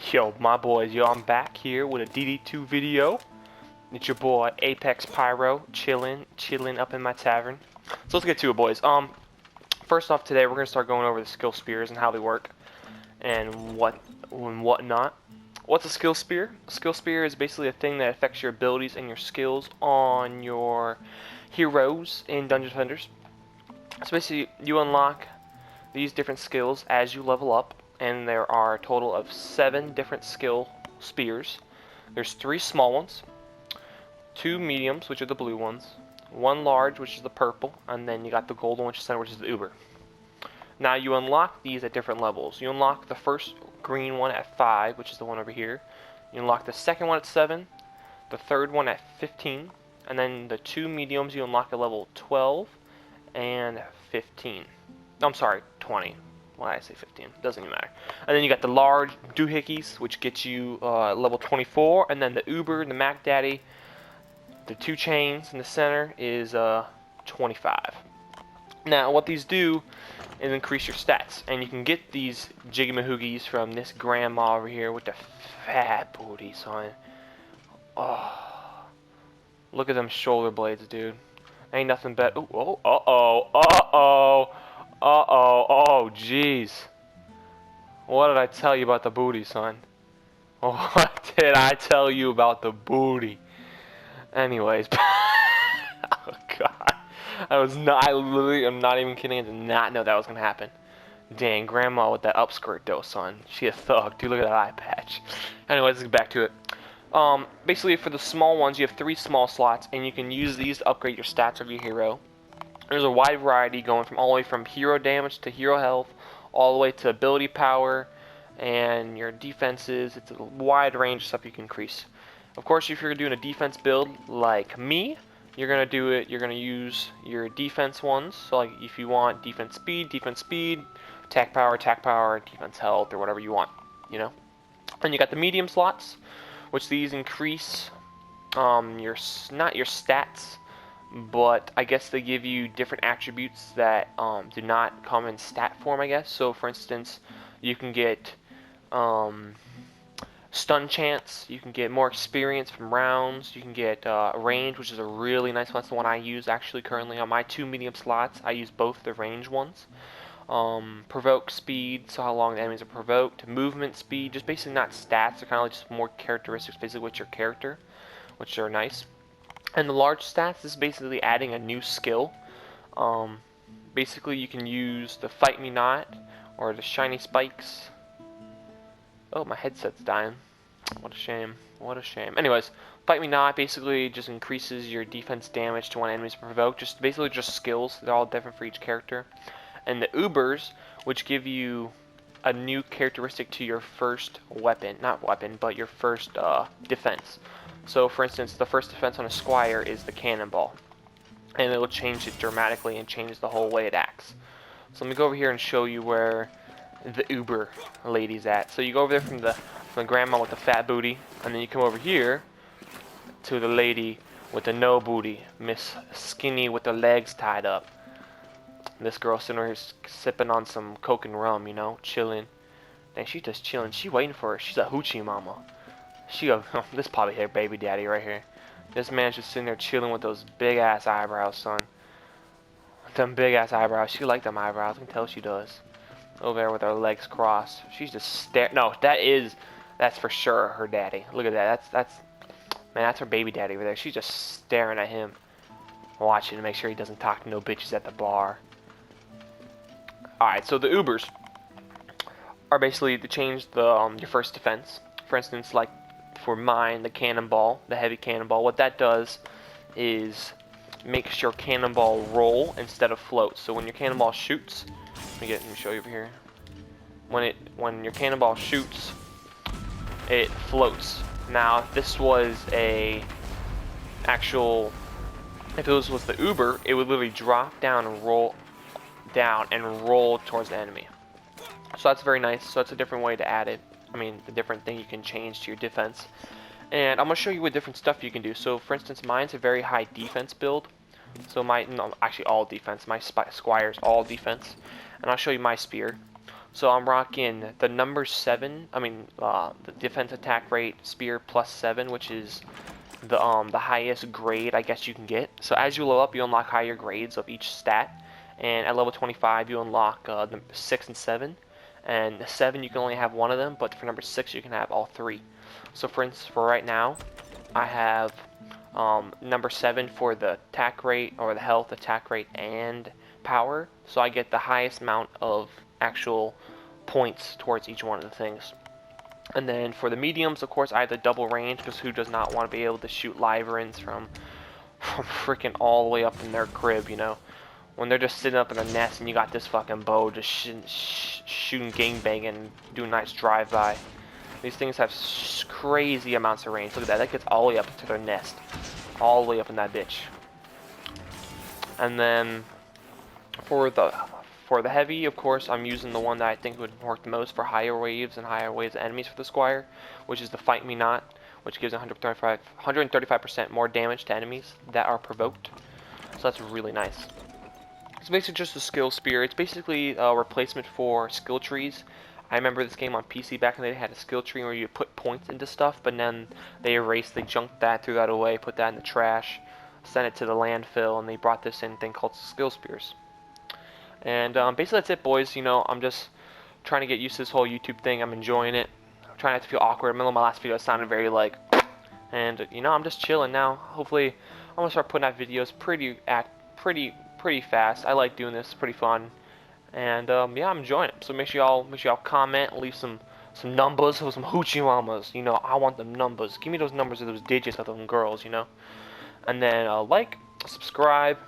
Yo, my boys, yo, I'm back here with a DD2 video. It's your boy Apex Pyro, chilling up in my tavern. So let's get to it, boys. First off, today we're gonna start going over the skill spears and how they work, and whatnot. What's a skill spear? A skill spear is basically a thing that affects your abilities and your skills on your heroes in Dungeon Defenders. So basically, you unlock these different skills as you level up, and there are a total of 7 different skill spears. There's 3 small ones, 2 mediums, which are the blue ones, 1 large, which is the purple, and then you got the golden, which is center, which is the uber. Now you unlock these at different levels. You unlock the first green one at 5, which is the one over here. You unlock the second one at 7, the third one at 15, and then the 2 mediums you unlock at level 12 and 15. I'm sorry, 20. Why did I say 15? Doesn't even matter. And then you got the large doohickeys, which gets you level 24, and then the Uber, the Mac Daddy, the 2 chains in the center is 25. Now, what these do is increase your stats, and you can get these jiggy-mahoogies from this grandma over here with the fat booty, son. Oh, look at them shoulder blades, dude. Ain't nothing but. Oh, oh, jeez. What did I tell you about the booty, son? What did I tell you about the booty? Anyways. Oh, God. I literally am not even kidding. I did not know that was going to happen. Dang, grandma with that upskirt, though, son. She a thug. Dude, look at that eye patch. Anyways, let's get back to it. Basically, for the small ones, you have 3 small slots, and you can use these to upgrade your stats of your hero. There's a wide variety going from all the way from hero damage to hero health, all the way to ability power and your defenses. It's a wide range of stuff you can increase. Of course, if you're doing a defense build like me, you're going to use your defense ones. So like if you want defense speed, attack power, defense health, or whatever you want, you know. And you got the medium slots, which these increase not your stats, but I guess they give you different attributes that do not come in stat form, I guess. So for instance, you can get stun chance, you can get more experience from rounds, you can get range, which is a really nice one. That's the one I use actually currently on my 2 medium slots. I use both the range ones. Provoke speed, so how long the enemies are provoked. Movement speed, just basically not stats, they're kind of like just more characteristics basically with your character, which are nice. And the large stats is basically adding a new skill. Basically you can use the Fight Me Not or the Shiny Spikes. Oh, my headset's dying. What a shame. What a shame. Anyways, Fight Me Not basically just increases your defense damage to when enemies are provoked. Basically just skills. They're all different for each character. And the Ubers, which give you a new characteristic to your first weapon. Not weapon, but your first defense. So, for instance, the first defense on a Squire is the Cannonball. And it will change it dramatically and change the whole way it acts. So let me go over here and show you where the Uber lady's at. So you go over there from the grandma with the fat booty, and then you come over here to the lady with the no booty, Miss Skinny with the legs tied up. This girl sitting here sipping on some Coke and rum, you know, chilling. Dang, she's just chilling. She waiting for her. She's a hoochie mama. This probably her baby daddy right here. This man's just sitting there chilling with those big ass eyebrows, son. Them big ass eyebrows. She like them eyebrows. I can tell she does. Over there with her legs crossed. She's just staring. No, that's for sure her daddy. Look at that. That's her baby daddy over there. She's just staring at him, watching to make sure he doesn't talk to no bitches at the bar. Alright, so the Ubers are basically to change the your first defense. For instance, like for mine, the Cannonball, the heavy Cannonball, what that does is makes your Cannonball roll instead of float. So when your Cannonball shoots, let me show you over here. When your Cannonball shoots, it floats. Now, if this was if it was the Uber, it would literally drop down and roll down and roll towards the enemy. So that's very nice. So that's a different way to add it. I mean, the different thing you can change to your defense. And I'm going to show you what different stuff you can do. So, for instance, mine's a very high defense build. So actually all defense. My Squire's all defense. And I'll show you my spear. So I'm rocking the number 7, the defense attack rate spear +7, which is the highest grade I guess you can get. So as you level up, you unlock higher grades of each stat, and at level 25 you unlock the 6 and 7, and the 7 you can only have one of them, but for number 6 you can have all three. So for instance, for right now, I have number 7 for the attack rate, or the health, attack rate, and power. So I get the highest amount of actual points towards each one of the things. And then for the mediums, of course, I have the double range, because who does not want to be able to shoot Wyverns from freaking all the way up in their crib, you know? When they're just sitting up in a nest and you got this fucking bow just shooting gangbang and doing a nice drive-by. These things have crazy amounts of range. Look at that. That gets all the way up into their nest. All the way up in that bitch. And then for the heavy, of course, I'm using the one that I think would work the most for higher waves and higher waves of enemies for the Squire, which is the Fight Me Not, which gives 135% more damage to enemies that are provoked. So that's really nice. It's basically just a skill spear. It's basically a replacement for skill trees. I remember this game on PC back in the day had a skill tree where you put points into stuff, but then they junked that, threw that away, put that in the trash, sent it to the landfill, and they brought this in thing called skill spears. And basically that's it, boys. You know, I'm just trying to get used to this whole YouTube thing. I'm enjoying it. I'm trying not to feel awkward. In the middle of my last video, it sounded very like, and you know, I'm just chilling now. Hopefully, I'm gonna start putting out videos pretty fast. I like doing this. It's pretty fun. And yeah, I'm enjoying it. So make sure y'all comment, leave some numbers or some hoochie mamas. You know, I want them numbers. Give me those numbers of those digits of them girls. You know, and then like, subscribe,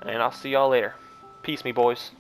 and I'll see y'all later. Peace, me boys.